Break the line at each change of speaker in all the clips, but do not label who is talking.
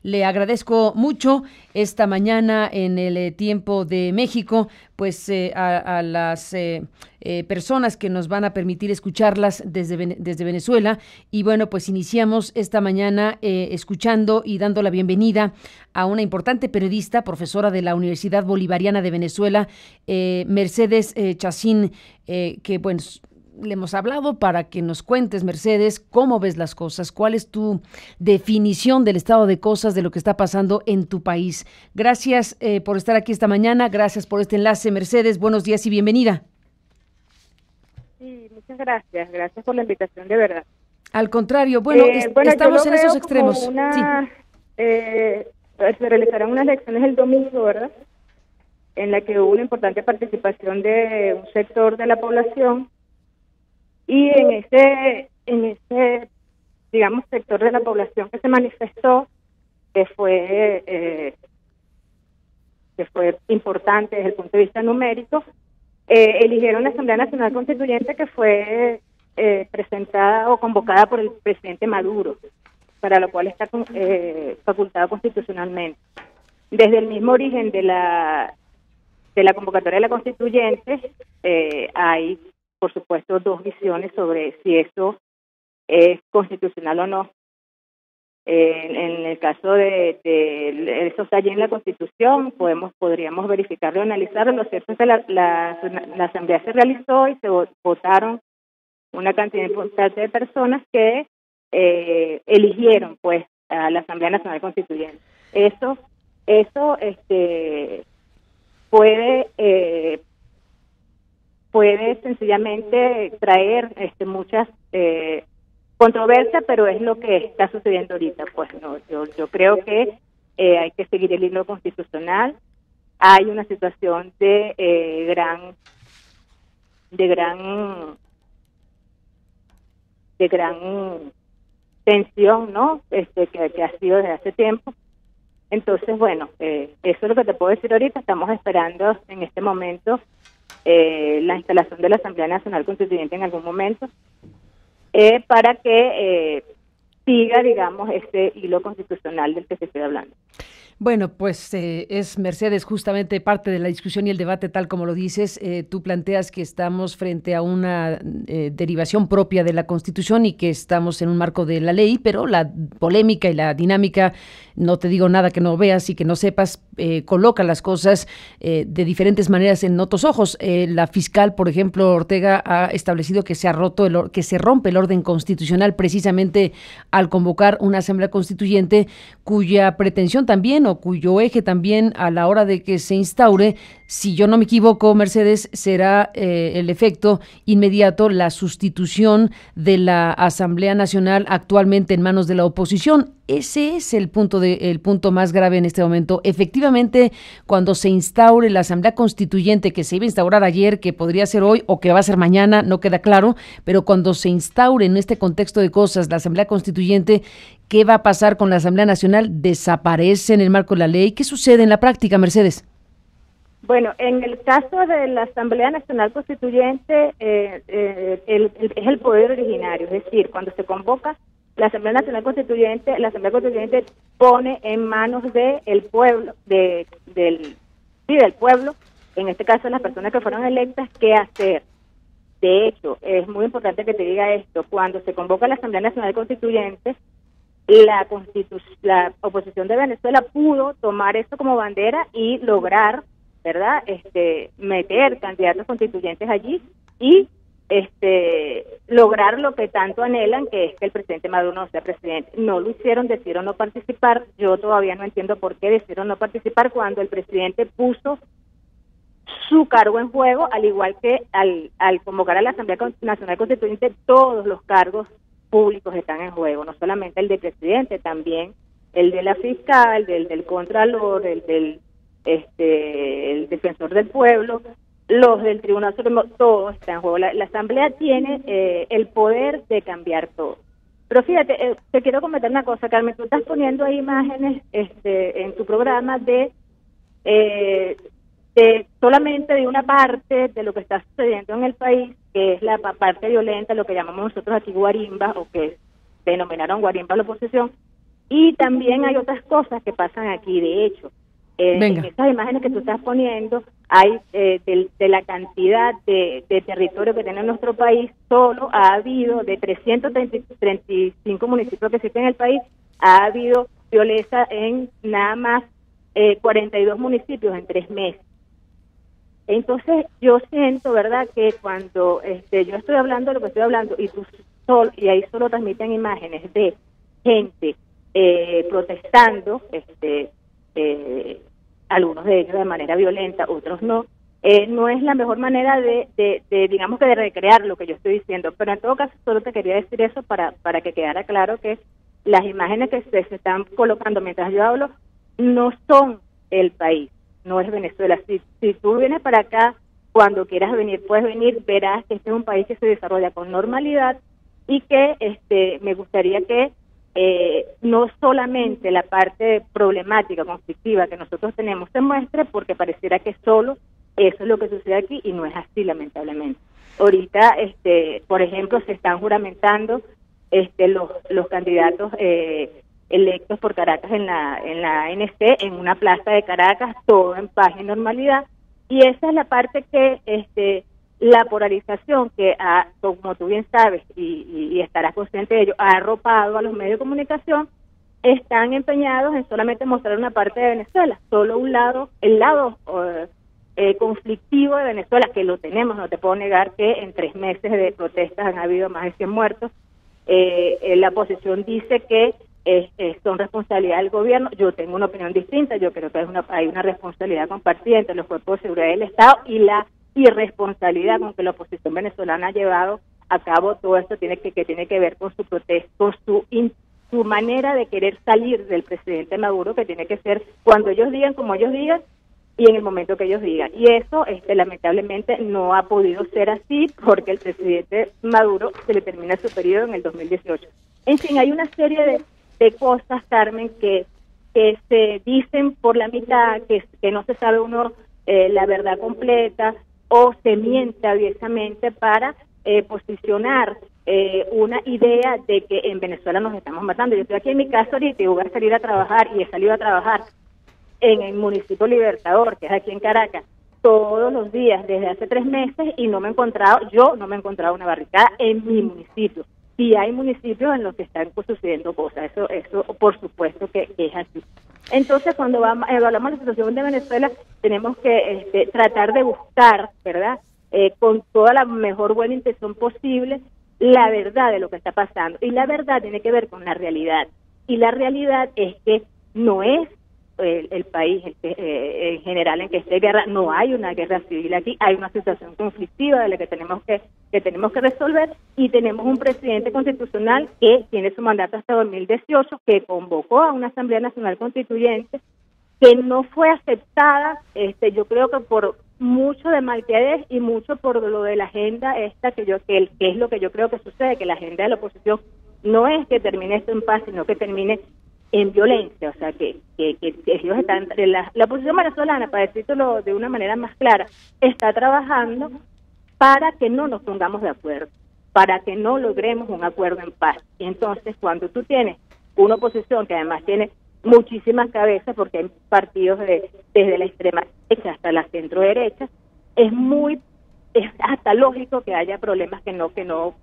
Le agradezco mucho esta mañana en el Tiempo de México, pues a las personas que nos van a permitir escucharlas desde Venezuela. Y bueno, pues iniciamos esta mañana escuchando y dando la bienvenida a una importante periodista, profesora de la Universidad Bolivariana de Venezuela, Mercedes Chacín, que bueno, le hemos hablado para que nos cuentes, Mercedes, cómo ves las cosas, cuál es tu definición del estado de cosas, de lo que está pasando en tu país. Gracias por estar aquí esta mañana, gracias por este enlace, Mercedes, buenos días y bienvenida.
Sí, muchas gracias, gracias por la invitación, de verdad.
Al contrario, bueno, estamos en esos extremos.
Se realizarán unas elecciones el domingo, ¿verdad? En la que hubo una importante participación de un sector de la población. Y en ese, digamos, sector de la población que se manifestó, que fue importante desde el punto de vista numérico, eligieron la Asamblea Nacional Constituyente, que fue presentada o convocada por el presidente Maduro, para lo cual está facultado constitucionalmente. Desde el mismo origen de la convocatoria de la Constituyente, hay, por supuesto, dos visiones sobre si eso es constitucional o no. En el caso de eso está allí en la Constitución, podríamos verificarlo, analizarlo. Lo cierto es que la Asamblea se realizó y se votaron una cantidad importante de personas que eligieron, pues, a la Asamblea Nacional Constituyente. Eso puede sencillamente traer muchas controversias, pero es lo que está sucediendo ahorita. Pues no, yo creo que hay que seguir el hilo constitucional. Hay una situación de gran tensión, ¿no? Que ha sido desde hace tiempo. Entonces, bueno, eso es lo que te puedo decir ahorita. Estamos esperando en este momento la instalación de la Asamblea Nacional Constituyente en algún momento, para que siga, digamos, este hilo constitucional del que se estoy hablando.
Bueno, pues es, Mercedes, justamente parte de la discusión y el debate, tal como lo dices. Tú planteas que estamos frente a una derivación propia de la Constitución y que estamos en un marco de la ley, pero la polémica y la dinámica, no te digo nada que no veas y que no sepas, coloca las cosas de diferentes maneras en otros ojos. La fiscal, por ejemplo, Ortega, ha establecido que se rompe el orden constitucional precisamente al convocar una asamblea constituyente cuya pretensión también, o cuyo eje también, a la hora de que se instaure, si yo no me equivoco, Mercedes, será el efecto inmediato, la sustitución de la Asamblea Nacional actualmente en manos de la oposición. Ese es el punto más grave en este momento. Efectivamente, cuando se instaure la Asamblea Constituyente, que se iba a instaurar ayer, que podría ser hoy o que va a ser mañana, no queda claro, pero cuando se instaure en este contexto de cosas la Asamblea Constituyente, ¿qué va a pasar con la Asamblea Nacional? ¿Desaparece en el marco de la ley? ¿Qué sucede en la práctica, Mercedes?
Bueno, en el caso de la Asamblea Nacional Constituyente, es el poder originario, es decir, cuando se convoca la Asamblea Nacional Constituyente, la Asamblea Constituyente pone en manos del pueblo, del pueblo, en este caso las personas que fueron electas, qué hacer. De hecho, es muy importante que te diga esto: cuando se convoca la Asamblea Nacional Constituyente, la oposición de Venezuela pudo tomar esto como bandera y lograr, ¿verdad?, meter candidatos constituyentes allí y lograr lo que tanto anhelan, que es que el presidente Maduro no sea presidente. No lo hicieron, decidieron no participar. Yo todavía no entiendo por qué decidieron no participar cuando el presidente puso su cargo en juego, al igual que al convocar a la Asamblea Nacional Constituyente, todos los cargos públicos están en juego, no solamente el de presidente, también el de la fiscal, del contralor, el defensor del pueblo, los del Tribunal Supremo, todo está en juego. La Asamblea tiene el poder de cambiar todo. Pero fíjate, te quiero comentar una cosa, Carmen. Tú estás poniendo ahí imágenes en tu programa de solamente de una parte de lo que está sucediendo en el país, que es la parte violenta, lo que llamamos nosotros aquí guarimba, o que denominaron guarimba a la oposición, Y también hay otras cosas que pasan aquí. De hecho, en estas imágenes que tú estás poniendo, hay de la cantidad de territorio que tiene nuestro país, solo ha habido, de 335 municipios que existen en el país, ha habido violencia en nada más 42 municipios en 3 meses. Entonces yo siento, ¿verdad?, que cuando yo estoy hablando de lo que estoy hablando y ahí solo transmiten imágenes de gente protestando, algunos de ellos de manera violenta, otros no, no es la mejor manera de digamos que de recrear lo que yo estoy diciendo, pero en todo caso solo te quería decir eso para que quedara claro que las imágenes que se están colocando mientras yo hablo no son el país, no es Venezuela. Si tú vienes para acá, cuando quieras venir, puedes venir, verás que este es un país que se desarrolla con normalidad y que me gustaría que no solamente la parte problemática, conflictiva que nosotros tenemos se muestre, porque pareciera que solo eso es lo que sucede aquí y no es así, lamentablemente. Ahorita, por ejemplo, se están juramentando los candidatos electos por Caracas en la ANC, en una plaza de Caracas, todo en paz y normalidad, y esa es la parte que la polarización que como tú bien sabes y estarás consciente de ello, ha arropado a los medios de comunicación, están empeñados en solamente mostrar una parte de Venezuela, solo un lado, el lado conflictivo de Venezuela, que lo tenemos, no te puedo negar que en 3 meses de protestas han habido más de 100 muertos. La oposición dice que son responsabilidad del gobierno. Yo tengo una opinión distinta. Yo creo que hay una responsabilidad compartida entre los cuerpos de seguridad del Estado y la irresponsabilidad con que la oposición venezolana ha llevado a cabo todo esto tiene que ver con su protesta, con su manera de querer salir del presidente Maduro, que tiene que ser cuando ellos digan, como ellos digan, y en el momento que ellos digan. Y eso, lamentablemente, no ha podido ser así porque el presidente Maduro se le termina su periodo en el 2018. En fin, hay una serie de cosas, Carmen, que se dicen por la mitad, que no se sabe uno la verdad completa, o se miente abiertamente para posicionar una idea de que en Venezuela nos estamos matando. Yo estoy aquí en mi casa ahorita y voy a salir a trabajar, y he salido a trabajar en el municipio Libertador, que es aquí en Caracas, todos los días desde hace 3 meses, y no me he encontrado una barricada en mi municipio. Sí hay municipios en los que están sucediendo cosas, eso por supuesto que es así. Entonces, cuando hablamos de la situación de Venezuela, tenemos que tratar de buscar, ¿verdad?, con toda la mejor buena intención posible, la verdad de lo que está pasando. Y la verdad tiene que ver con la realidad. Y la realidad es que no es el país en general en que esté guerra, no hay una guerra civil aquí, hay una situación conflictiva de la que tenemos que resolver, y tenemos un presidente constitucional que tiene su mandato hasta 2018, que convocó a una Asamblea Nacional Constituyente que no fue aceptada, yo creo que por mucho de malquerer y mucho por lo de la agenda que es lo que yo creo que sucede, que la agenda de la oposición no es que termine esto en paz, sino que termine en violencia. O sea, que ellos están, la oposición venezolana, para decirlo de una manera más clara, está trabajando para que no nos pongamos de acuerdo, para que no logremos un acuerdo en paz. Y entonces, cuando tú tienes una oposición que además tiene muchísimas cabezas, porque hay partidos desde la extrema derecha hasta la centro derecha, es hasta lógico que haya problemas en los que no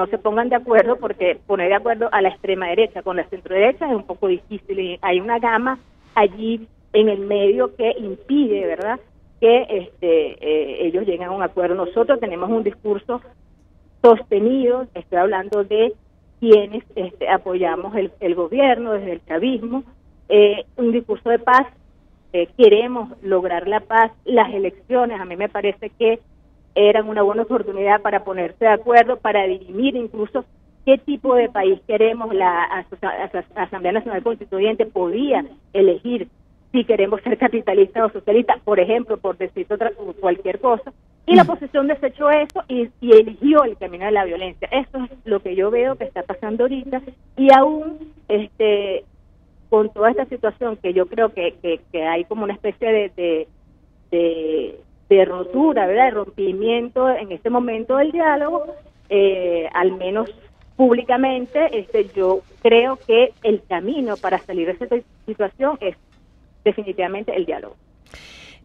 se pongan de acuerdo, porque poner de acuerdo a la extrema derecha con la centro derecha es un poco difícil, y hay una gama allí en el medio que impide, ¿verdad?, que ellos lleguen a un acuerdo. Nosotros tenemos un discurso sostenido, estoy hablando de quienes apoyamos el gobierno desde el chavismo, un discurso de paz, queremos lograr la paz. Las elecciones a mí me parece que eran una buena oportunidad para ponerse de acuerdo, para dirimir incluso qué tipo de país queremos. La Asamblea Nacional Constituyente podía elegir si queremos ser capitalistas o socialistas, por ejemplo, por decir cualquier cosa, y la oposición desechó eso y eligió el camino de la violencia. Eso es lo que yo veo que está pasando ahorita, y aún con toda esta situación que yo creo que hay como una especie de rotura, ¿verdad?, de rompimiento en este momento del diálogo, al menos públicamente, yo creo que el camino para salir de esta situación es definitivamente el diálogo.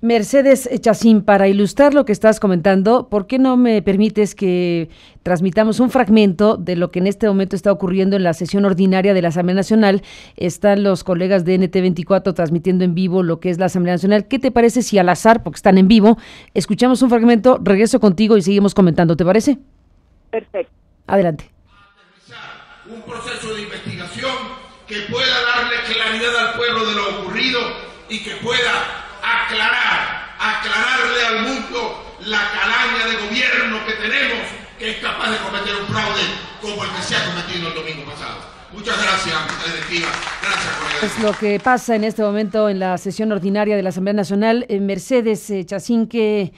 Mercedes Chacín, para ilustrar lo que estás comentando, ¿por qué no me permites que transmitamos un fragmento de lo que en este momento está ocurriendo en la sesión ordinaria de la Asamblea Nacional? Están los colegas de NT24 transmitiendo en vivo lo que es la Asamblea Nacional. ¿Qué te parece si al azar, porque están en vivo, escuchamos un fragmento, regreso contigo y seguimos comentando? ¿Te parece?
Perfecto.
Adelante.
Un proceso de investigación que pueda darle claridad al pueblo de lo ocurrido y que pueda aclararle al mundo la calaña de gobierno que tenemos, que es capaz de cometer un fraude como el que se ha cometido el domingo pasado. Muchas gracias, directiva. Gracias, colega.
Es lo que pasa en este momento en la sesión ordinaria de la Asamblea Nacional. Mercedes Chacín, ¿qué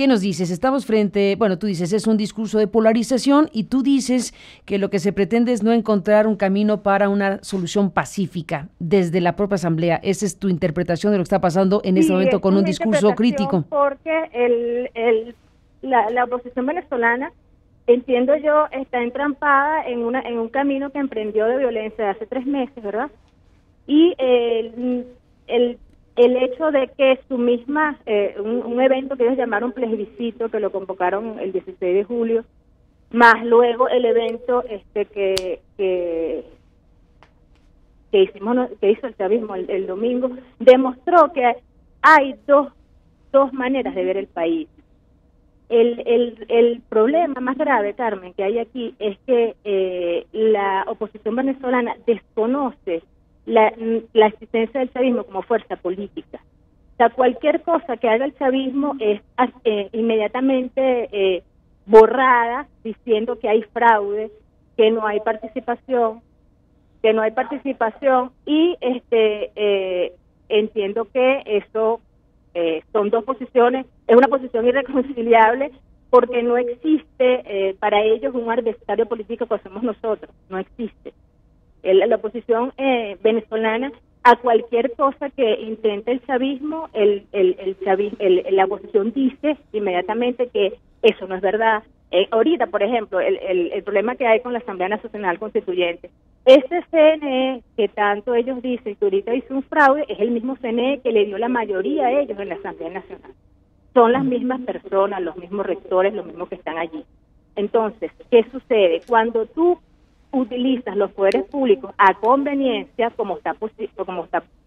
nos dices? Estamos frente, bueno, tú dices, es un discurso de polarización y tú dices que lo que se pretende es no encontrar un camino para una solución pacífica desde la propia Asamblea. Esa es tu interpretación de lo que está pasando en este momento con un discurso crítico.
Porque la oposición venezolana, entiendo yo, está entrampada en un camino que emprendió de violencia de hace 3 meses, ¿verdad? Y el hecho de que su misma, un evento que ellos llamaron plebiscito, que lo convocaron el 16 de julio, más luego el evento que hizo el chavismo el domingo, demostró que hay dos maneras de ver el país. El problema más grave, Carmen, que hay aquí es que la oposición venezolana desconoce la existencia del chavismo como fuerza política. O sea, cualquier cosa que haga el chavismo es inmediatamente borrada, diciendo que hay fraude, que no hay participación, y entiendo que eso son dos posiciones, es una posición irreconciliable, porque no existe para ellos un adversario político que somos nosotros, no existe. La oposición venezolana, a cualquier cosa que intente el chavismo, la oposición dice inmediatamente que eso no es verdad. Ahorita, por ejemplo, el problema que hay con la Asamblea Nacional Constituyente, ese CNE que tanto ellos dicen que ahorita hizo un fraude, es el mismo CNE que le dio la mayoría a ellos en la Asamblea Nacional. Son las mismas personas, los mismos rectores, los mismos que están allí. Entonces, ¿qué sucede? Cuando tú utilizas los poderes públicos a conveniencia, como está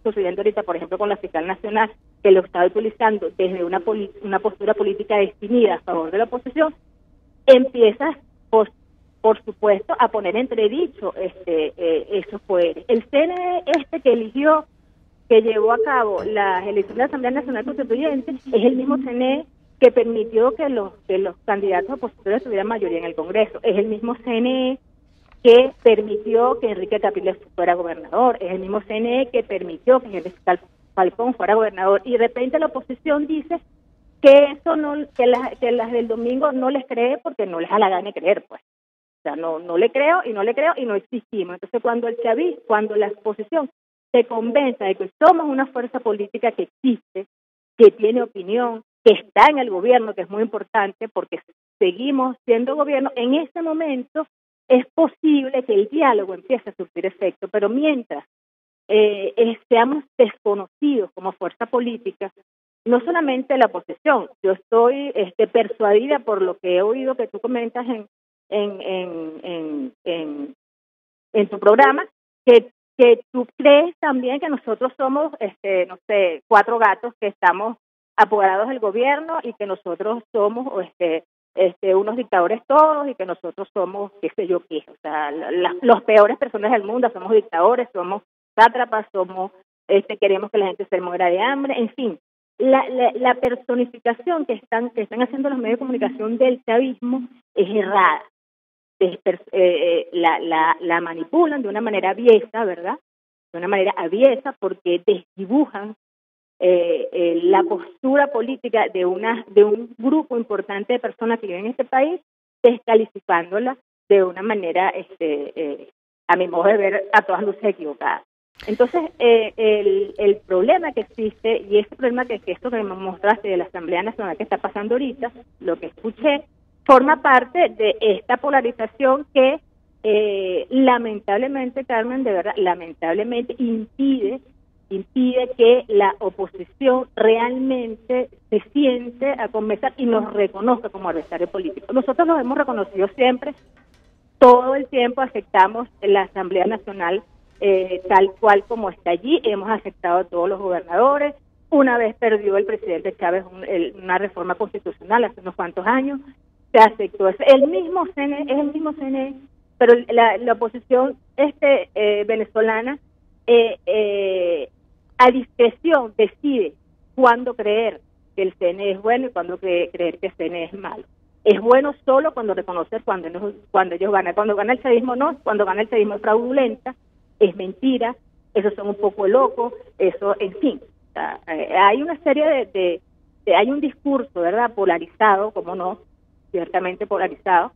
sucediendo ahorita, por ejemplo, con la fiscal nacional, que lo está utilizando desde una postura política definida a favor de la oposición, empiezas, por supuesto, a poner entredicho esos poderes. El CNE que llevó a cabo las elecciones de la Asamblea Nacional Constituyente, es el mismo CNE que permitió que los candidatos opositores tuvieran mayoría en el Congreso. Es el mismo CNE que permitió que Enrique Capriles fuera gobernador, es el mismo CNE que permitió que Henry Falcón fuera gobernador, y de repente la oposición dice que eso que las del domingo no les cree porque no les da la gana de creer, pues. O sea, no le creo y no existimos. Entonces, cuando la oposición se convenza de que somos una fuerza política que existe, que tiene opinión, que está en el gobierno, que es muy importante porque seguimos siendo gobierno, en ese momento es posible que el diálogo empiece a surtir efecto, pero mientras seamos desconocidos como fuerza política, no solamente la oposición, yo estoy persuadida por lo que he oído que tú comentas en tu programa, que tú crees también que nosotros somos, 4 gatos que estamos apoderados del gobierno y que nosotros somos unos dictadores todos y que nosotros somos qué sé yo qué, o sea, los peores personas del mundo, somos dictadores, somos sátrapas, queremos que la gente se muera de hambre, en fin, la personificación que están haciendo los medios de comunicación del chavismo es errada. La manipulan de una manera aviesa, ¿verdad? De una manera aviesa porque desdibujan la postura política de un grupo importante de personas que viven en este país, descalificándola de una manera, a mi modo de ver, a todas luces equivocada. Entonces, el problema que existe, y ese problema que esto que me mostraste de la Asamblea Nacional que está pasando ahorita, lo que escuché, forma parte de esta polarización que lamentablemente, Carmen, de verdad, lamentablemente impide que la oposición realmente se siente a conversar y nos reconozca como adversario político. Nosotros los hemos reconocido siempre, todo el tiempo aceptamos la Asamblea Nacional tal cual como está allí, hemos aceptado a todos los gobernadores. Una vez perdió el presidente Chávez una reforma constitucional hace unos cuantos años, se aceptó, es el mismo CNE, pero la oposición venezolana a discreción decide cuándo creer que el CNE es bueno y cuándo creer que el CNE es malo. Es bueno solo cuando reconocer cuando ellos ganan. Cuando gana el chavismo no, cuando gana el chavismo es fraudulenta, es mentira, esos son un poco locos, eso, en fin. Hay una serie hay un discurso, ¿verdad?, polarizado, como no, ciertamente polarizado,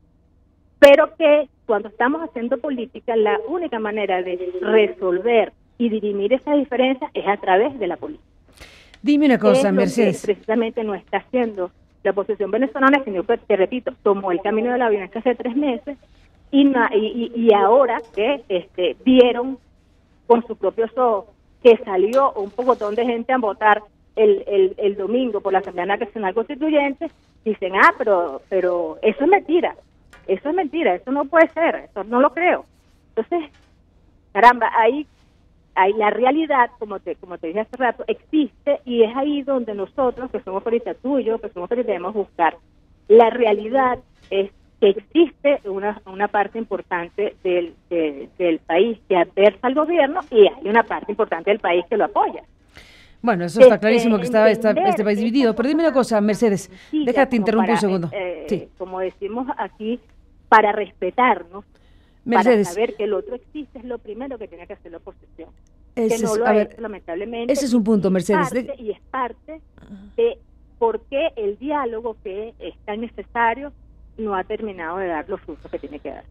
pero que cuando estamos haciendo política, la única manera de resolver y dirimir esa diferencia es a través de la política.
Dime una cosa, Mercedes.
Precisamente no está haciendo la oposición venezolana, sino que, te repito, tomó el camino de la violencia hace 3 meses y ahora que vieron con sus propios ojos que salió un pocotón de gente a votar el domingo por la Asamblea Nacional Constituyente, dicen, pero eso es mentira, eso no puede ser, eso no lo creo. Entonces, caramba, ahí la realidad, como te dije hace rato, existe, y es ahí donde nosotros, que somos ahorita tuyos, que somos ahorita, debemos buscar. La realidad es que existe una parte importante del país que adversa al gobierno y hay una parte importante del país que lo apoya.
Bueno, eso está clarísimo que está este país dividido. Pero dime una cosa, Mercedes, déjate interrumpir un segundo. Sí.
Como decimos aquí, para respetarnos, Mercedes, para saber que el otro existe, es lo primero que tiene que hacer la oposición. Que no lo ha hecho, lamentablemente.
Ese es un punto, Mercedes.
Y es parte de por qué el diálogo que es tan necesario no ha terminado de dar los frutos que tiene que dar.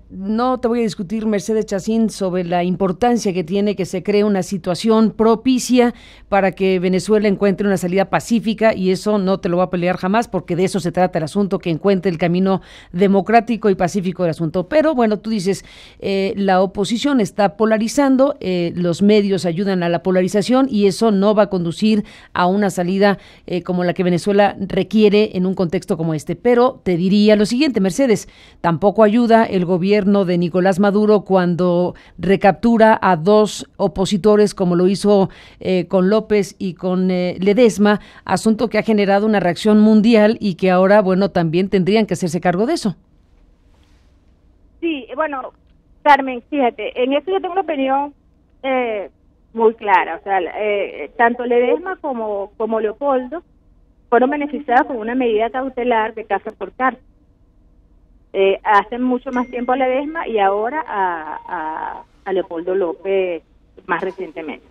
No te voy a discutir, Mercedes Chacín, sobre la importancia que tiene que se cree una situación propicia para que Venezuela encuentre una salida pacífica, y eso no te lo voy a pelear jamás, porque de eso se trata el asunto, que encuentre el camino democrático y pacífico del asunto. Pero bueno, tú dices, la oposición está polarizando, los medios ayudan a la polarización y eso no va a conducir a una salida como la que Venezuela requiere en un contexto como este. Pero te diría lo siguiente, Mercedes, tampoco ayuda el gobierno de Nicolás Maduro cuando recaptura a 2 opositores, como lo hizo con López y con Ledesma, asunto que ha generado una reacción mundial y que ahora, bueno, también tendrían que hacerse cargo de eso.
Sí, bueno, Carmen, fíjate, en eso yo tengo una opinión muy clara. O sea, tanto Ledesma como Leopoldo fueron beneficiados con una medida cautelar de casa por cárcel. Hace mucho más tiempo a Ledesma y ahora a Leopoldo López más recientemente.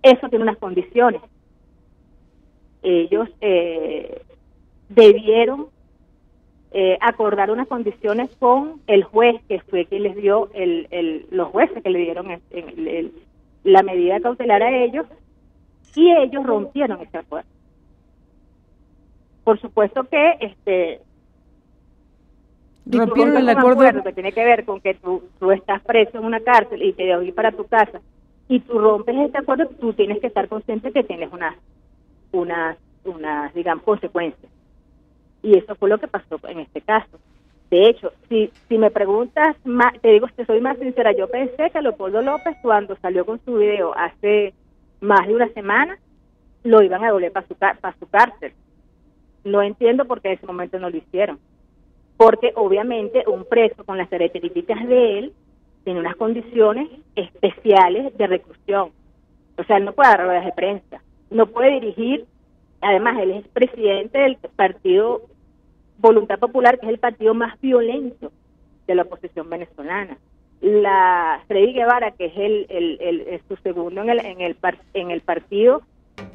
Eso tiene unas condiciones. Ellos debieron acordar unas condiciones con el juez, que fue quien les dio los jueces que le dieron la medida cautelar a ellos, y ellos rompieron ese acuerdo. Por supuesto que
rompieron el acuerdo
que tiene que ver con que tú estás preso en una cárcel y te debes ir para tu casa y tú rompes este acuerdo, tú tienes que estar consciente que tienes unas digamos, consecuencias. Y eso fue lo que pasó en este caso. De hecho, si me preguntas, te digo, te soy más sincera, yo pensé que Leopoldo López, cuando salió con su video hace más de una semana, lo iban a devolver para su cárcel. No entiendo por qué en ese momento no lo hicieron. Porque obviamente un preso con las características de él tiene unas condiciones especiales de reclusión. O sea, él no puede dar ruedas de prensa, no puede dirigir. Además, él es presidente del partido Voluntad Popular, que es el partido más violento de la oposición venezolana. Freddy Guevara, que es su segundo en el partido,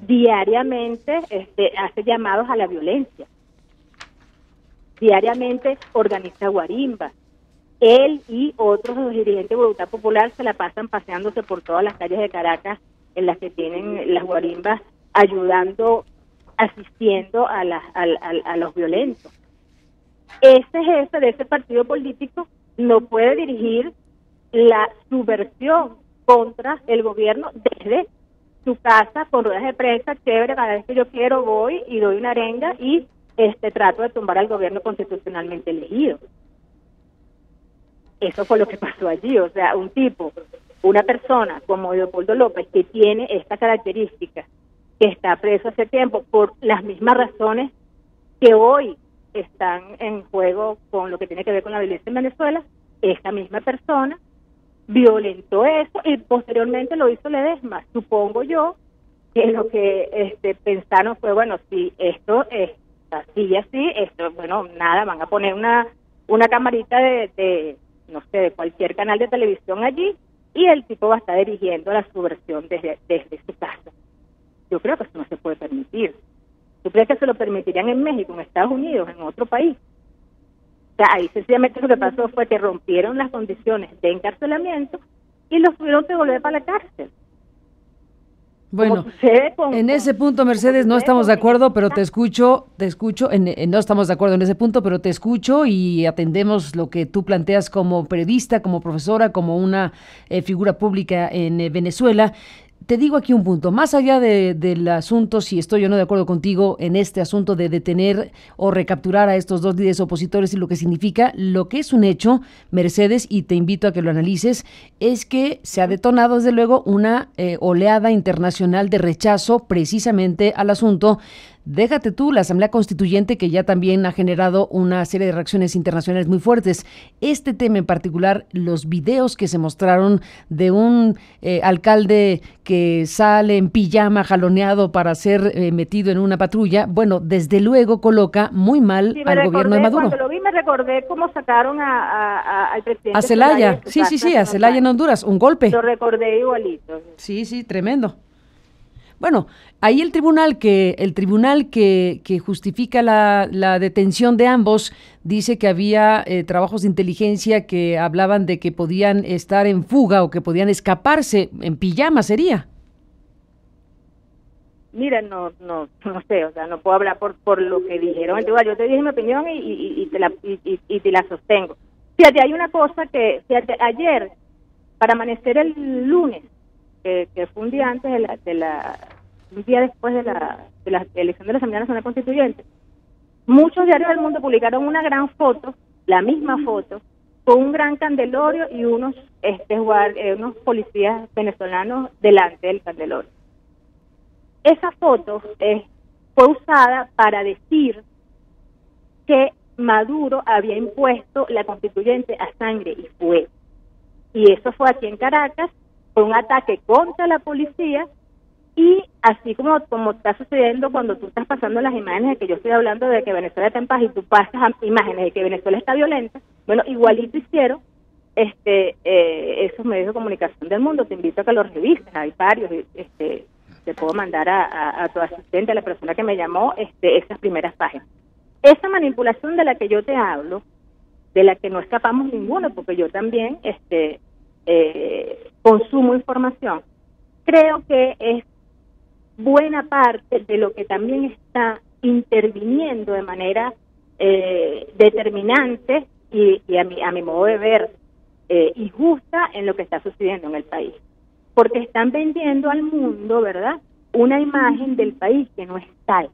diariamente hace llamados a la violencia. Diariamente organiza guarimbas. Él y otros dirigentes de Voluntad Popular se la pasan paseándose por todas las calles de Caracas en las que tienen las guarimbas, ayudando, asistiendo a los violentos. Ese jefe de ese partido político no puede dirigir la subversión contra el gobierno desde su casa con ruedas de prensa, chévere, cada vez que yo quiero voy y doy una arenga y trato de tumbar al gobierno constitucionalmente elegido. Eso fue lo que pasó allí, o sea, una persona como Leopoldo López, que tiene esta característica, que está preso hace tiempo por las mismas razones que hoy están en juego con lo que tiene que ver con la violencia en Venezuela, esta misma persona violentó eso y posteriormente lo hizo Ledesma. Supongo yo que lo que pensaron fue, bueno, si esto es así, bueno, nada, van a poner una camarita de no sé, de cualquier canal de televisión allí y el tipo va a estar dirigiendo la subversión desde su casa. Yo creo que eso no se puede permitir. ¿Tú crees que se lo permitirían en México, en Estados Unidos, en otro país? O sea, ahí sencillamente lo que pasó fue que rompieron las condiciones de encarcelamiento y los tuvieron que volver para la cárcel.
Bueno, en ese punto, Mercedes, no estamos de acuerdo, pero te escucho, no estamos de acuerdo en ese punto, pero te escucho y atendemos lo que tú planteas como periodista, como profesora, como una figura pública en Venezuela. Te digo aquí un punto, más allá del asunto, si estoy o no de acuerdo contigo en este asunto de detener o recapturar a estos dos líderes opositores y lo que significa, lo que es un hecho, Mercedes, y te invito a que lo analices, es que se ha detonado desde luego una oleada internacional de rechazo precisamente al asunto. Déjate tú, la Asamblea Constituyente, que ya también ha generado una serie de reacciones internacionales muy fuertes. Este tema en particular, los videos que se mostraron de un alcalde que sale en pijama jaloneado para ser metido en una patrulla, bueno, desde luego coloca muy mal al gobierno de Maduro.
Cuando lo vi me recordé cómo sacaron al presidente.
A Zelaya, sí, a Zelaya en Honduras, un golpe.
Lo recordé igualito.
Sí, tremendo. Bueno, ahí el tribunal que justifica la detención de ambos dice que había trabajos de inteligencia que hablaban de que podían estar en fuga o que podían escaparse en pijama, ¿sería?
Mira, no sé, o sea, no puedo hablar por lo que dijeron. Entonces, yo te dije mi opinión y te la sostengo. Fíjate, hay una cosa fíjate, ayer, para amanecer el lunes, que fue un día antes un día después de la elección de la Asamblea Nacional Constituyente, muchos diarios del mundo publicaron una gran foto, la misma foto, con un gran candelabro y unos policías venezolanos delante del candelabro. Esa foto fue usada para decir que Maduro había impuesto la constituyente a sangre y fuego. Y eso fue aquí en Caracas, fue un ataque contra la policía, y así como está sucediendo cuando tú estás pasando las imágenes de que yo estoy hablando de que Venezuela está en paz y tú pasas imágenes de que Venezuela está violenta, bueno, igualito hicieron esos medios de comunicación del mundo. Te invito a que los revises, hay varios, te puedo mandar a tu asistente, a la persona que me llamó, esas primeras páginas. Esa manipulación de la que yo te hablo, de la que no escapamos ninguno, porque yo también consumo información, creo que es buena parte de lo que también está interviniendo de manera determinante y a mi modo de ver injusta en lo que está sucediendo en el país, porque están vendiendo al mundo, ¿verdad?, una imagen del país que no es tal.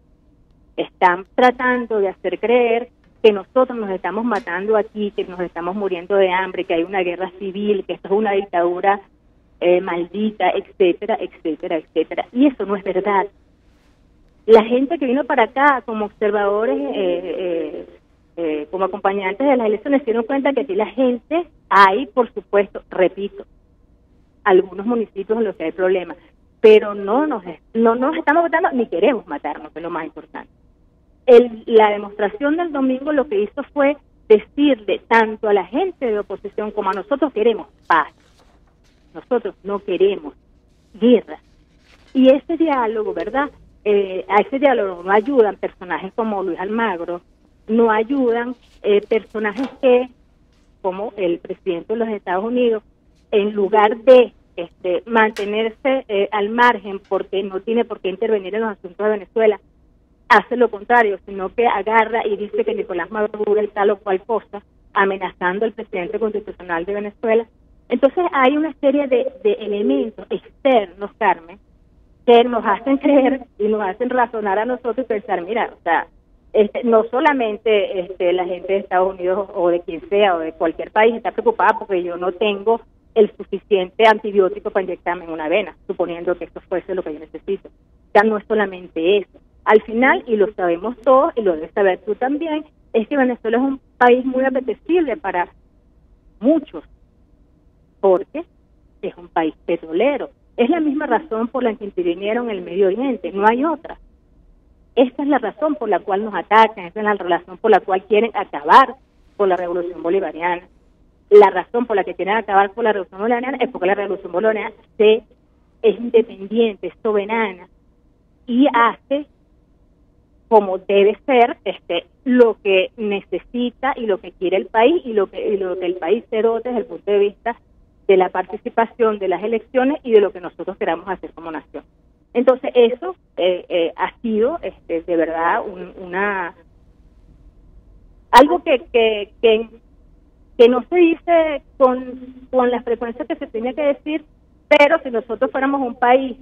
Están tratando de hacer creer que nosotros nos estamos matando aquí, que nos estamos muriendo de hambre, que hay una guerra civil, que esto es una dictadura maldita, etcétera, etcétera, etcétera. Y eso no es verdad. La gente que vino para acá como observadores, como acompañantes de las elecciones, se dieron cuenta que aquí la gente hay, por supuesto, repito, algunos municipios en los que hay problemas, pero no nos estamos matando ni queremos matarnos, que es lo más importante. La demostración del domingo lo que hizo fue decirle tanto a la gente de oposición como a nosotros: queremos paz. Nosotros no queremos guerra. Y ese diálogo, ¿verdad? A ese diálogo no ayudan personajes como Luis Almagro, no ayudan personajes como el presidente de los Estados Unidos, en lugar de mantenerse al margen porque no tiene por qué intervenir en los asuntos de Venezuela, hace lo contrario, sino que agarra y dice que Nicolás Maduro es tal o cual cosa, amenazando al presidente constitucional de Venezuela. Entonces hay una serie de elementos externos, Carmen, que nos hacen creer y nos hacen razonar a nosotros y pensar, mira, o sea, no solamente la gente de Estados Unidos o de quien sea o de cualquier país está preocupada porque yo no tengo el suficiente antibiótico para inyectarme en una vena, suponiendo que esto fuese lo que yo necesito. O sea, no es solamente eso. Al final, y lo sabemos todos, y lo debes saber tú también, es que Venezuela es un país muy apetecible para muchos, porque es un país petrolero. Es la misma razón por la que intervinieron en el Medio Oriente, no hay otra. Esta es la razón por la cual nos atacan, esta es la razón por la cual quieren acabar con la revolución bolivariana. La razón por la que quieren acabar con la revolución bolivariana es porque la revolución bolivariana es independiente, es soberana y hace como debe ser lo que necesita y lo que quiere el país y lo que el país se dote desde el punto de vista de la participación de las elecciones y de lo que nosotros queramos hacer como nación. Entonces eso ha sido de verdad algo que no se dice con la frecuencia que se tenía que decir, pero si nosotros fuéramos un país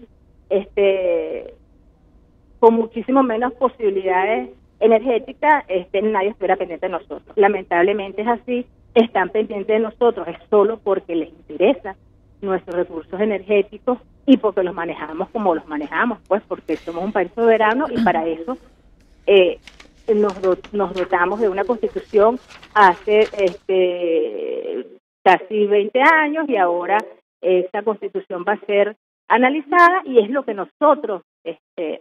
con muchísimo menos posibilidades energéticas, nadie estuviera pendiente de nosotros. Lamentablemente es así, están pendientes de nosotros, es solo porque les interesa nuestros recursos energéticos y porque los manejamos como los manejamos, pues porque somos un país soberano y para eso nos dotamos de una constitución hace casi 20 años y ahora esta constitución va a ser analizada y es lo que nosotros,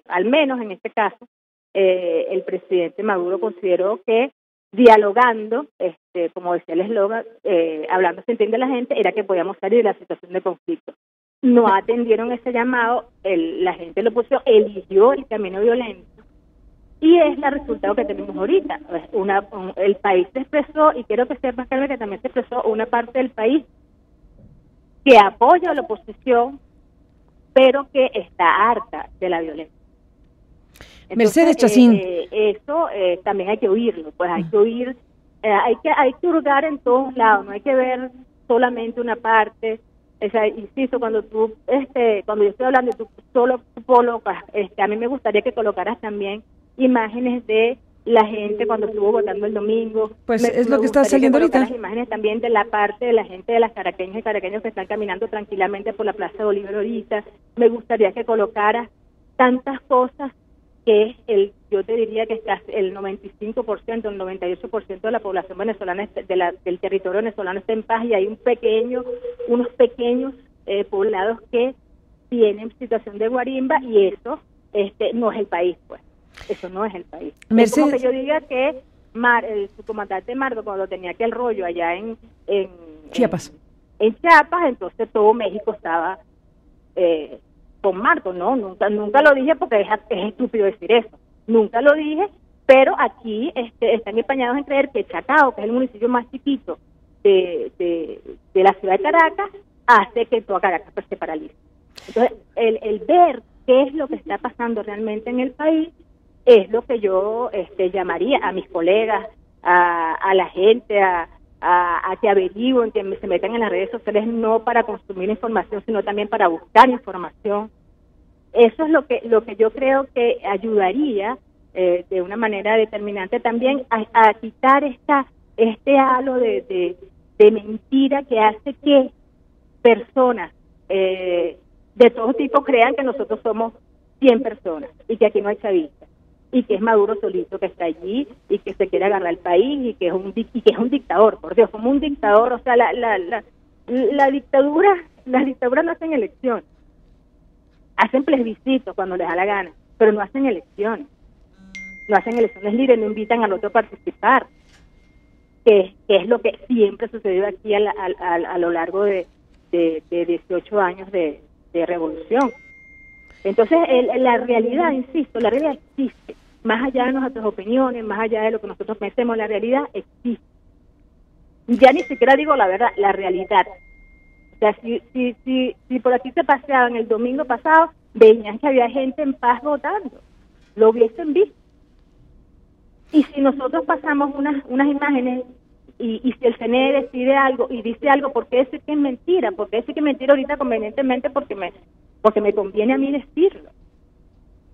al menos en este caso, el presidente Maduro consideró que dialogando, como decía el eslogan, hablando se entiende la gente, era que podíamos salir de la situación de conflicto. No atendieron ese llamado, la gente lo puso, eligió el camino violento y es el resultado que tenemos ahorita. El país se expresó, y quiero que sepas, Carmen, que también se expresó una parte del país que apoya a la oposición, pero que está harta de la violencia. Entonces,
Mercedes Chacín.
Eso también hay que oírlo, pues hay que oír, hay que hurgar en todos lados, no hay que ver solamente una parte. O sea, insisto, cuando yo estoy hablando y tú solo colocas, a mí me gustaría que colocaras también imágenes de la gente cuando estuvo votando el domingo.
Pues es lo que está saliendo ahorita.
Imágenes también de la parte de la gente de las caraqueñas y caraqueños que están caminando tranquilamente por la Plaza de Bolívar ahorita. Me gustaría que colocaras tantas cosas que yo te diría que el 95%, el 98% de la población venezolana del territorio venezolano está en paz y hay unos pequeños poblados que tienen situación de guarimba y eso no es el país, pues. Eso no es el país.
Mercedes.
Es como que yo diga que el subcomandante Mardo, cuando tenía aquel rollo allá en
Chiapas.
En Chiapas, entonces todo México estaba con Mardo. No, nunca lo dije porque es estúpido decir eso. Nunca lo dije, pero aquí están empañados en creer que Chacao, que es el municipio más chiquito de la ciudad de Caracas, hace que toda Caracas se paralice. Entonces, el ver qué es lo que está pasando realmente en el país es lo que yo llamaría a mis colegas, a la gente, a que averigüen, que se metan en las redes sociales, no para consumir información, sino también para buscar información. Eso es lo que yo creo que ayudaría de una manera determinante también a quitar este halo de mentira que hace que personas de todo tipo crean que nosotros somos 100 personas y que aquí no hay chavistas y que es Maduro solito que está allí y que se quiere agarrar el país y que es un dictador, por Dios, como un dictador. O sea, la dictadura, las dictaduras no hacen elecciones, hacen plebiscitos cuando les da la gana, pero no hacen elecciones, libres, no invitan al otro a participar, que es lo que siempre sucedió aquí a lo largo de 18 años de revolución. Entonces, la realidad, insisto, la realidad existe. Más allá de nuestras opiniones, más allá de lo que nosotros pensemos, la realidad existe. Ya ni siquiera digo la verdad, la realidad. O sea, si por aquí se paseaban el domingo pasado, veían que había gente en paz votando. Lo hubiesen visto. Y si nosotros pasamos unas imágenes y si el CNE decide algo y dice algo, ¿por qué decir que es mentira? ¿Por qué decir que es mentira ahorita convenientemente porque me conviene a mí decirlo?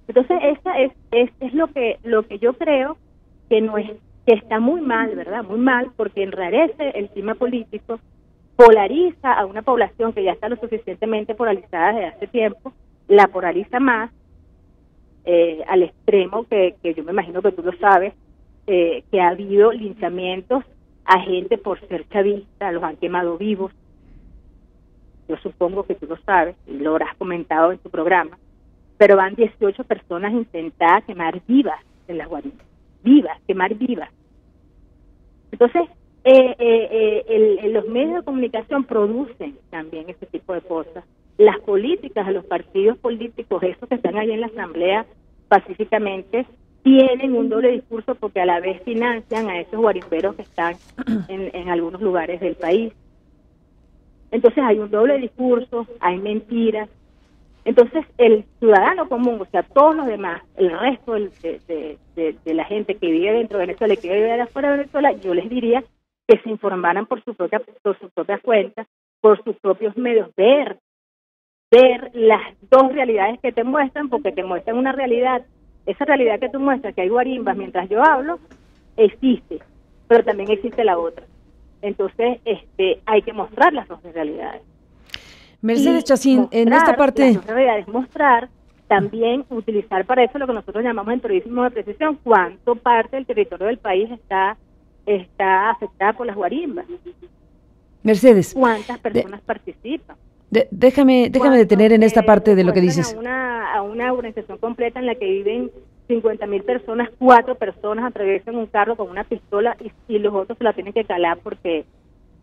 Entonces, esa es lo que yo creo que no es, que está muy mal, ¿verdad? Muy mal, porque enrarece el clima político, polariza a una población que ya está lo suficientemente polarizada desde hace tiempo, la polariza más, al extremo que yo me imagino que tú lo sabes, que ha habido linchamientos a gente por ser chavista, los han quemado vivos. Yo supongo que tú lo sabes y lo habrás comentado en tu programa, pero van 18 personas intentadas quemar vivas en las guarimbas, quemar vivas. Entonces, los medios de comunicación producen también ese tipo de cosas. Las políticas de los partidos políticos, esos que están ahí en la asamblea pacíficamente, tienen un doble discurso porque a la vez financian a esos guarimberos que están en algunos lugares del país. Entonces hay un doble discurso, hay mentiras. Entonces el ciudadano común, o sea, todos los demás, el resto de la gente que vive dentro de Venezuela y que vive afuera de Venezuela, yo les diría que se informaran por sus propias cuentas, por sus propios medios, ver las dos realidades que te muestran, porque te muestran una realidad. Esa realidad que tú muestras, que hay guarimbas mientras yo hablo, existe, pero también existe la otra. Entonces, hay que mostrar las dos realidades.
Mercedes Chacín, en esta parte...
Las dos realidades, mostrar, también utilizar para eso lo que nosotros llamamos en turismo de precisión, cuánto parte del territorio del país está afectada por las guarimbas.
Mercedes.
¿Cuántas personas participan?
Déjame detener en esta parte de lo que dices.
A una organización completa en la que viven 50.000 personas, 4 personas atraviesan un carro con una pistola y los otros se la tienen que calar porque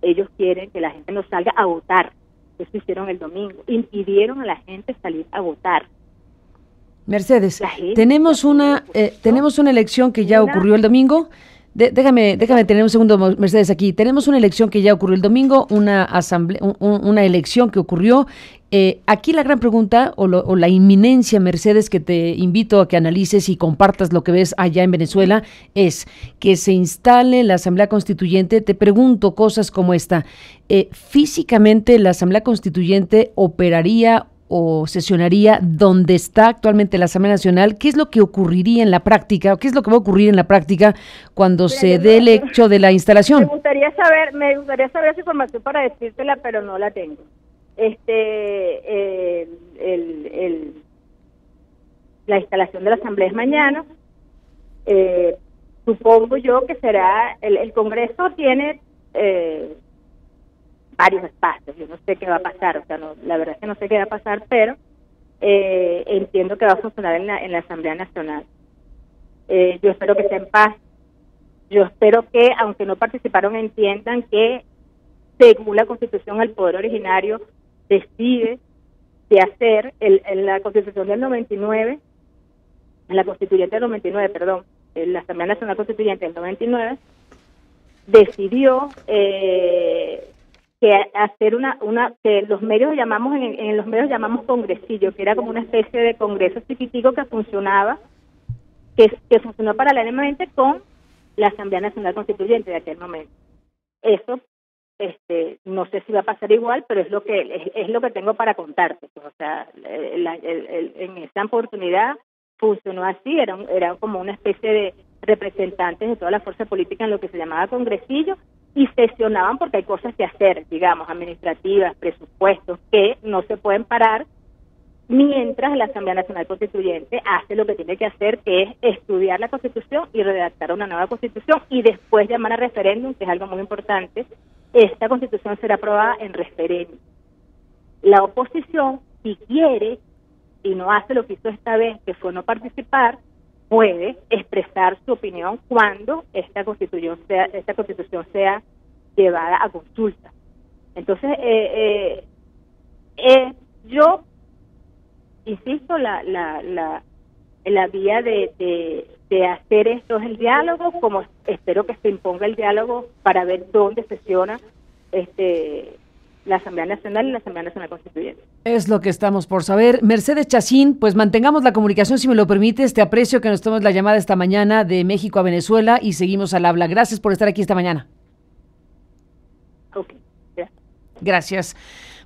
ellos quieren que la gente no salga a votar. Eso hicieron el domingo. Impidieron a la gente salir a votar.
Mercedes, tenemos una elección que ya ocurrió el domingo. Déjame tener un segundo, Mercedes, aquí. Tenemos una elección que ya ocurrió el domingo, una elección que ocurrió. Aquí la gran pregunta o la inminencia, Mercedes, que te invito a que analices y compartas lo que ves allá en Venezuela, es que se instale la Asamblea Constituyente. Te pregunto cosas como esta. ¿Físicamente la Asamblea Constituyente operaría o sesionaría donde está actualmente la Asamblea Nacional? ¿Qué es lo que ocurriría en la práctica? ¿O qué es lo que va a ocurrir en la práctica cuando se dé el hecho de la instalación?
Me gustaría saber esa información para decírtela, pero no la tengo. La instalación de la Asamblea es mañana. Supongo yo que será, el Congreso tiene varios espacios, yo no sé qué va a pasar, o sea, la verdad es que no sé qué va a pasar, pero entiendo que va a funcionar en la Asamblea Nacional. Yo espero que sea en paz, yo espero que, aunque no participaron, entiendan que, según la Constitución, el poder originario decide de hacer, en la Constitución del 99, en la Constituyente del 99, perdón, en la Asamblea Nacional Constituyente del 99, decidió que hacer que los medios llamamos en los medios llamamos congresillo, que era como una especie de congreso chiquitico que funcionaba, que funcionó paralelamente con la Asamblea Nacional Constituyente de aquel momento. Eso no sé si va a pasar igual, pero es lo que tengo para contarte. O sea, en esa oportunidad funcionó así, era como una especie de representantes de toda la fuerza política en lo que se llamaba congresillo, y sesionaban porque hay cosas que hacer, digamos, administrativas, presupuestos, que no se pueden parar mientras la Asamblea Nacional Constituyente hace lo que tiene que hacer, que es estudiar la Constitución y redactar una nueva Constitución y después llamar a referéndum, que es algo muy importante. Esta Constitución será aprobada en referéndum. La oposición, si quiere y no hace lo que hizo esta vez, que fue no participar, puede expresar su opinión cuando esta Constitución sea llevada a consulta. Entonces, yo insisto, la vía de hacer esto es el diálogo, como espero que se imponga el diálogo para ver dónde sesiona la Asamblea Nacional y la Asamblea Nacional Constituyente.
Es lo que estamos por saber. Mercedes Chacín, pues mantengamos la comunicación, si me lo permites. Te aprecio que nos tomes la llamada esta mañana de México a Venezuela y seguimos al habla. Gracias por estar aquí esta mañana.
Ok, gracias.
Gracias.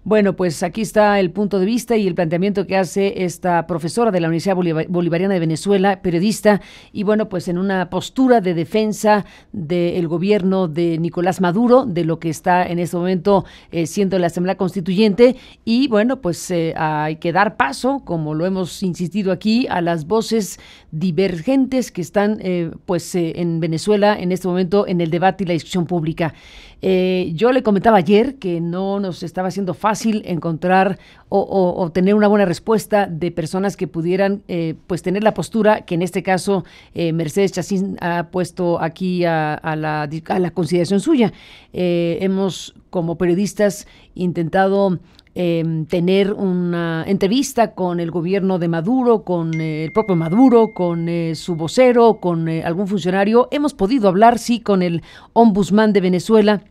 Bueno, pues aquí está el punto de vista y el planteamiento que hace esta profesora de la Universidad Bolivariana de Venezuela, periodista, y bueno, pues en una postura de defensa del gobierno de Nicolás Maduro, de lo que está en este momento siendo la Asamblea Constituyente, y bueno, pues hay que dar paso, como lo hemos insistido aquí, a las voces divergentes que están en Venezuela en este momento en el debate y la discusión pública. Yo le comentaba ayer que no nos estaba haciendo fácil encontrar o tener una buena respuesta de personas que pudieran pues tener la postura que en este caso Mercedes Chacín ha puesto aquí a la consideración suya. Hemos como periodistas intentado tener una entrevista con el gobierno de Maduro, con el propio Maduro, con su vocero, con algún funcionario. Hemos podido hablar, sí, con el ombudsman de Venezuela,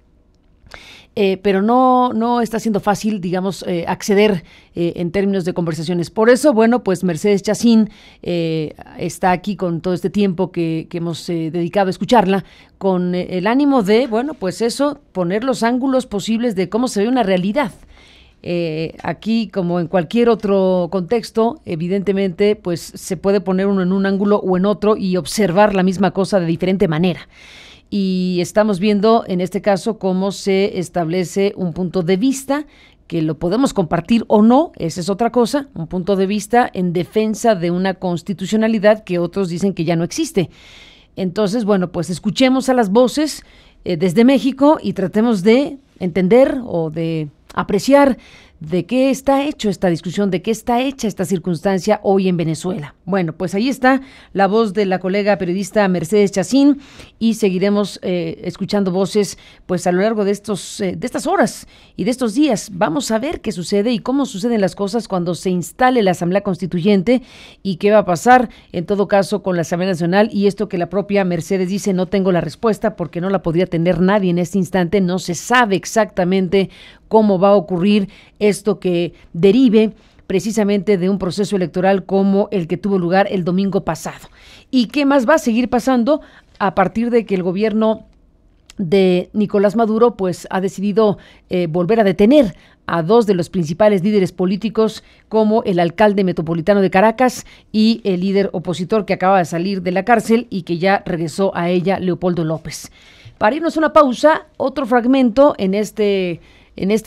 pero no está siendo fácil, digamos, acceder en términos de conversaciones. Por eso, bueno, pues Mercedes Chacín está aquí con todo este tiempo que hemos dedicado a escucharla, con el ánimo de, bueno, pues eso, poner los ángulos posibles de cómo se ve una realidad. Aquí, como en cualquier otro contexto, evidentemente, pues se puede poner uno en un ángulo o en otro y observar la misma cosa de diferente manera. Y estamos viendo, en este caso, cómo se establece un punto de vista que lo podemos compartir o no, esa es otra cosa, un punto de vista en defensa de una constitucionalidad que otros dicen que ya no existe. Entonces, bueno, pues escuchemos a las voces desde México y tratemos de entender o de apreciar de qué está hecho esta discusión, de qué está hecha esta circunstancia hoy en Venezuela. Bueno, pues ahí está la voz de la colega periodista Mercedes Chacín y seguiremos escuchando voces pues a lo largo de estas horas y de estos días. Vamos a ver qué sucede y cómo suceden las cosas cuando se instale la Asamblea Constituyente y qué va a pasar en todo caso con la Asamblea Nacional, y esto que la propia Mercedes dice: no tengo la respuesta porque no la podría tener nadie en este instante, no se sabe exactamente cómo va a ocurrir esto que derive precisamente de un proceso electoral como el que tuvo lugar el domingo pasado. ¿Y qué más va a seguir pasando a partir de que el gobierno de Nicolás Maduro pues ha decidido volver a detener a dos de los principales líderes políticos, como el alcalde metropolitano de Caracas y el líder opositor que acaba de salir de la cárcel y que ya regresó a ella, Leopoldo López? Para irnos a una pausa, otro fragmento en este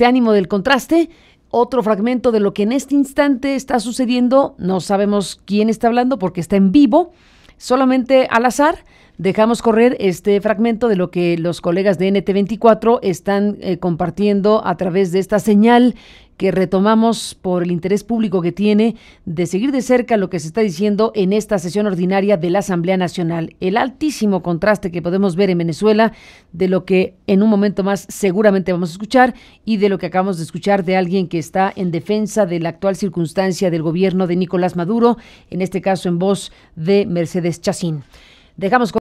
ánimo del contraste, otro fragmento de lo que en este instante está sucediendo. No sabemos quién está hablando porque está en vivo, solamente al azar. Dejamos correr este fragmento de lo que los colegas de NT24 están compartiendo a través de esta señal que retomamos por el interés público que tiene de seguir de cerca lo que se está diciendo en esta sesión ordinaria de la Asamblea Nacional. El altísimo contraste que podemos ver en Venezuela de lo que en un momento más seguramente vamos a escuchar y de lo que acabamos de escuchar de alguien que está en defensa de la actual circunstancia del gobierno de Nicolás Maduro, en este caso en voz de Mercedes Chacín. Dejamos